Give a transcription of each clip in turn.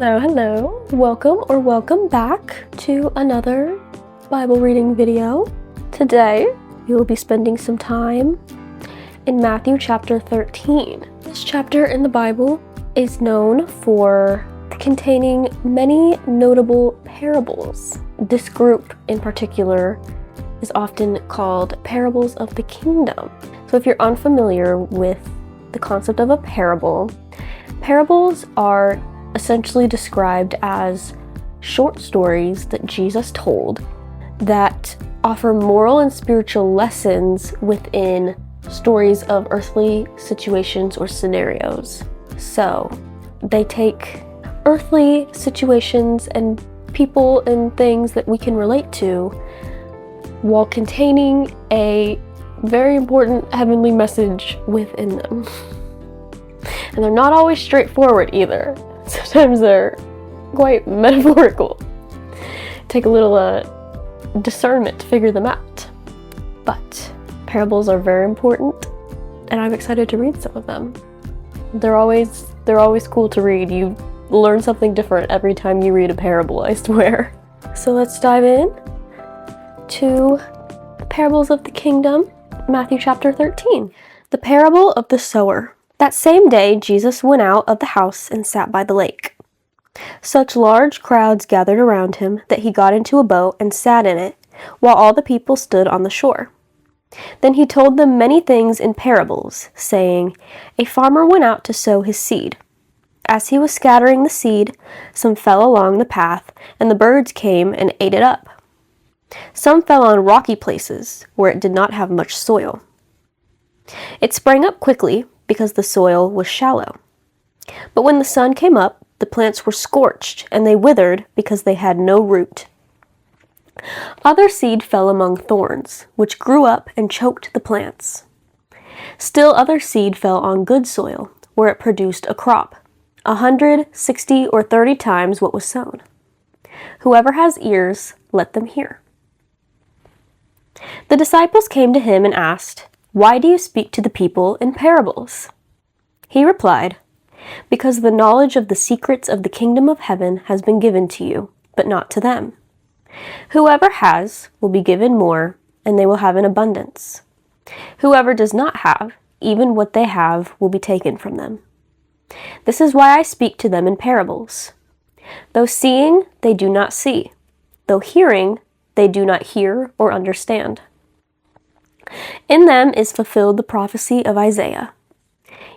Hello. Welcome back to another Bible reading video. Today, we will be spending some time in Matthew chapter 13. This chapter in the Bible is known for containing many notable parables. This group in particular is often called parables of the kingdom. So if you're unfamiliar with the concept of a parable, parables are essentially described as short stories that Jesus told that offer moral and spiritual lessons within stories of earthly situations or scenarios. So they take earthly situations and people and things that we can relate to while containing a very important heavenly message within them. And they're not always straightforward either. Sometimes they're quite metaphorical. Take a little discernment to figure them out. But parables are very important, and I'm excited to read some of them. They're always cool to read. You learn something different every time you read a parable, I swear. So let's dive in to Parables of the Kingdom, Matthew chapter 13. The parable of the sower. That same day, Jesus went out of the house and sat by the lake. Such large crowds gathered around him that he got into a boat and sat in it, while all the people stood on the shore. Then he told them many things in parables, saying, A farmer went out to sow his seed. As he was scattering the seed, some fell along the path, and the birds came and ate it up. Some fell on rocky places, where it did not have much soil. It sprang up quickly, because the soil was shallow. But when the sun came up, the plants were scorched, and they withered because they had no root. Other seed fell among thorns, which grew up and choked the plants. Still other seed fell on good soil, where it produced a crop, 100, 60, or 30 times what was sown. Whoever has ears, let them hear. The disciples came to him and asked, Why do you speak to the people in parables? He replied, Because the knowledge of the secrets of the kingdom of heaven has been given to you, but not to them. Whoever has will be given more, and they will have an abundance. Whoever does not have, even what they have will be taken from them. This is why I speak to them in parables. Though seeing, they do not see. Though hearing, they do not hear or understand. In them is fulfilled the prophecy of Isaiah.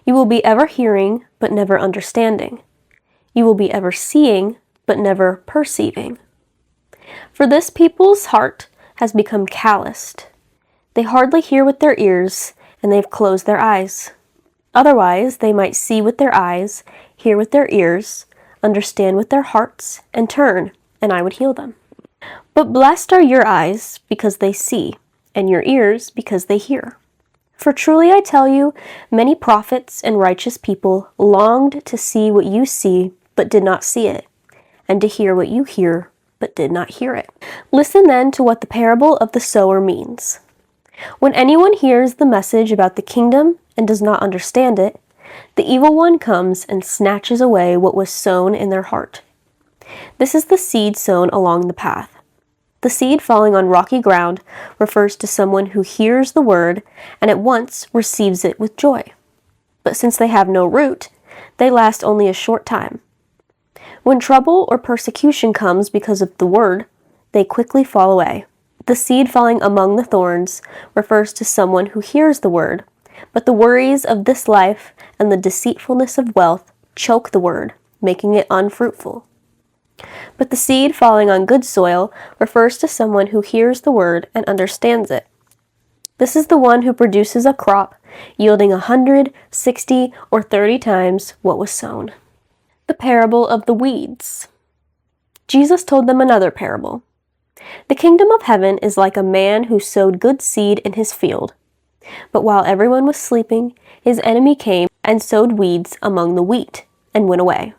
You will be ever hearing, but never understanding. You will be ever seeing, but never perceiving. For this people's heart has become calloused. They hardly hear with their ears, and they have closed their eyes. Otherwise, they might see with their eyes, hear with their ears, understand with their hearts, and turn, and I would heal them. But blessed are your eyes, because they see, and your ears because they hear. For truly I tell you, many prophets and righteous people longed to see what you see, but did not see it, and to hear what you hear, but did not hear it. Listen then to what the parable of the sower means. When anyone hears the message about the kingdom and does not understand it, the evil one comes and snatches away what was sown in their heart. This is the seed sown along the path. The seed falling on rocky ground refers to someone who hears the word and at once receives it with joy. But since they have no root, they last only a short time. When trouble or persecution comes because of the word, they quickly fall away. The seed falling among the thorns refers to someone who hears the word, but the worries of this life and the deceitfulness of wealth choke the word, making it unfruitful. But the seed falling on good soil refers to someone who hears the word and understands it. This is the one who produces a crop yielding 100, 60, or 30 times what was sown. The parable of the weeds. Jesus told them another parable. The kingdom of heaven is like a man who sowed good seed in his field. But while everyone was sleeping, his enemy came and sowed weeds among the wheat and went away.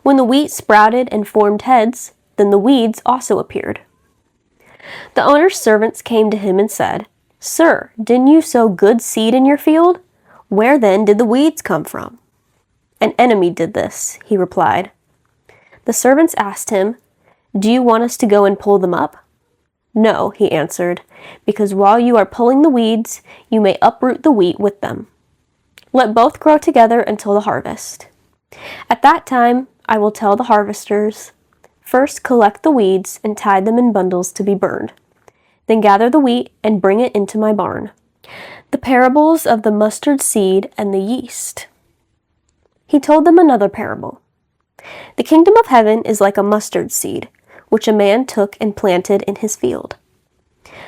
When the wheat sprouted and formed heads, then the weeds also appeared. The owner's servants came to him and said, Sir, didn't you sow good seed in your field? Where then did the weeds come from? An enemy did this, he replied. The servants asked him, "Do you want us to go and pull them up?" "No," he answered, "because while you are pulling the weeds, you may uproot the wheat with them. Let both grow together until the harvest. At that time, I will tell the harvesters, 'First collect the weeds and tie them in bundles to be burned. Then gather the wheat and bring it into my barn.'" The parables of the mustard seed and the yeast. He told them another parable. "The kingdom of heaven is like a mustard seed, which a man took and planted in his field.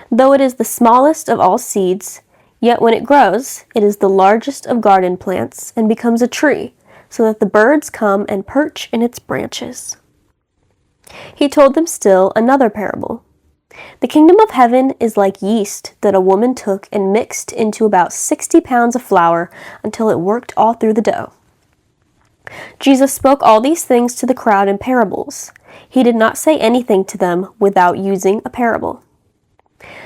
Though it is the smallest of all seeds, yet when it grows, it is the largest of garden plants and becomes a tree, so that the birds come and perch in its branches." He told them still another parable. "The kingdom of heaven is like yeast that a woman took and mixed into about 60 pounds of flour until it worked all through the dough." Jesus spoke all these things to the crowd in parables. He did not say anything to them without using a parable.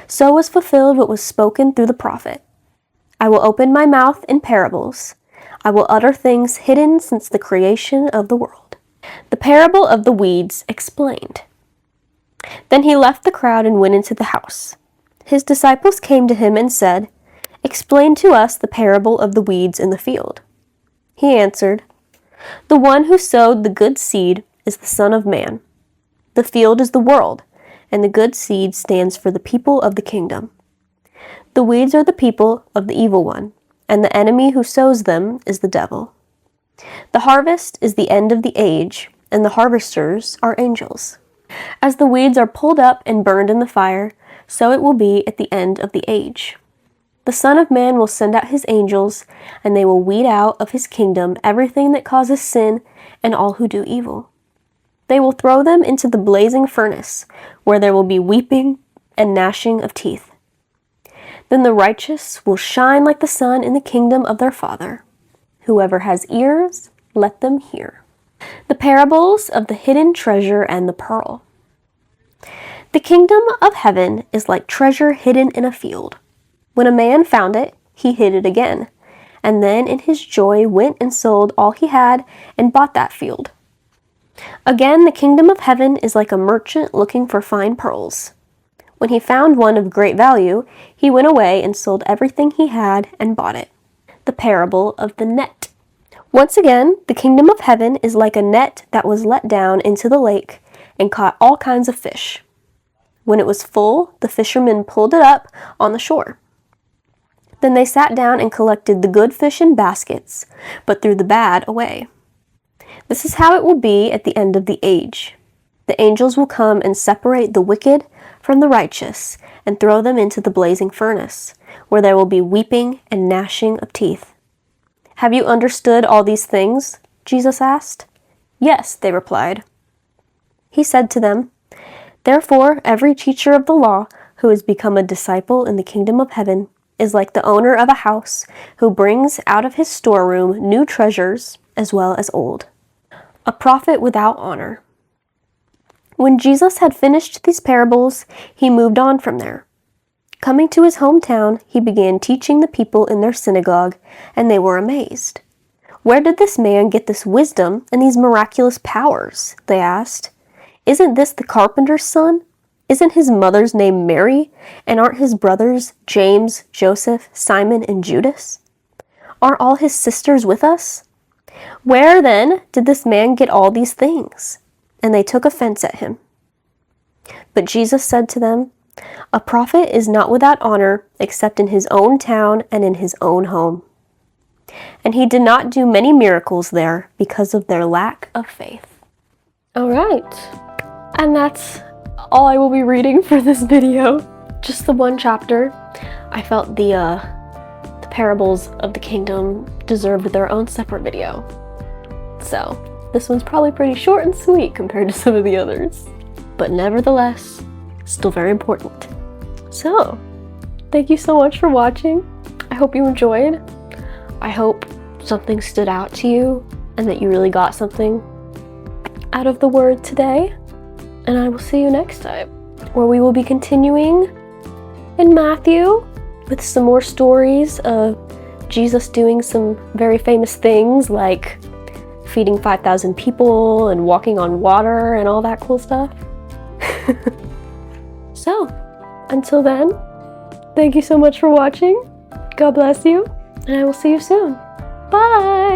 So was fulfilled what was spoken through the prophet. "I will open my mouth in parables. I will utter things hidden since the creation of the world." The parable of the weeds explained. Then he left the crowd and went into the house. His disciples came to him and said, "Explain to us the parable of the weeds in the field." He answered, "The one who sowed the good seed is the Son of Man. The field is the world, and the good seed stands for the people of the kingdom. The weeds are the people of the evil one, and the enemy who sows them is the devil. The harvest is the end of the age, and the harvesters are angels. As the weeds are pulled up and burned in the fire, so it will be at the end of the age. The Son of Man will send out his angels, and they will weed out of his kingdom everything that causes sin and all who do evil. They will throw them into the blazing furnace, where there will be weeping and gnashing of teeth. Then the righteous will shine like the sun in the kingdom of their Father. Whoever has ears, let them hear." The parables of the hidden treasure and the pearl. The kingdom of heaven is like treasure hidden in a field. When a man found it, he hid it again, and then in his joy went and sold all he had and bought that field. Again, the kingdom of heaven is like a merchant looking for fine pearls. When he found one of great value, he went away and sold everything he had and bought it. The parable of the net. Once again, the kingdom of heaven is like a net that was let down into the lake and caught all kinds of fish. When it was full, the fishermen pulled it up on the shore. Then they sat down and collected the good fish in baskets, but threw the bad away. This is how it will be at the end of the age. The angels will come and separate the wicked from the righteous and throw them into the blazing furnace, where there will be weeping and gnashing of teeth. "Have you understood all these things?" Jesus asked. "Yes," they replied. He said to them, "Therefore, every teacher of the law who has become a disciple in the kingdom of heaven is like the owner of a house who brings out of his storeroom new treasures as well as old." A prophet without honor. When Jesus had finished these parables, he moved on from there. Coming to his hometown, he began teaching the people in their synagogue, and they were amazed. "Where did this man get this wisdom and these miraculous powers?" they asked. "Isn't this the carpenter's son? Isn't his mother's name Mary? And aren't his brothers James, Joseph, Simon, and Judas? Aren't all his sisters with us? Where, then, did this man get all these things?" And they took offense at him. But Jesus said to them, "A prophet is not without honor except in his own town and in his own home." And he did not do many miracles there because of their lack of faith. All right. And that's all I will be reading for this video. Just the one chapter. I felt the parables of the kingdom deserved their own separate video. So this one's probably pretty short and sweet compared to some of the others, but nevertheless, still very important. So, thank you so much for watching. I hope you enjoyed. I hope something stood out to you and that you really got something out of the word today. And I will see you next time, where we will be continuing in Matthew with some more stories of Jesus doing some very famous things like feeding 5,000 people and walking on water and all that cool stuff. So, until then, thank you so much for watching. God bless you, and I will see you soon. Bye!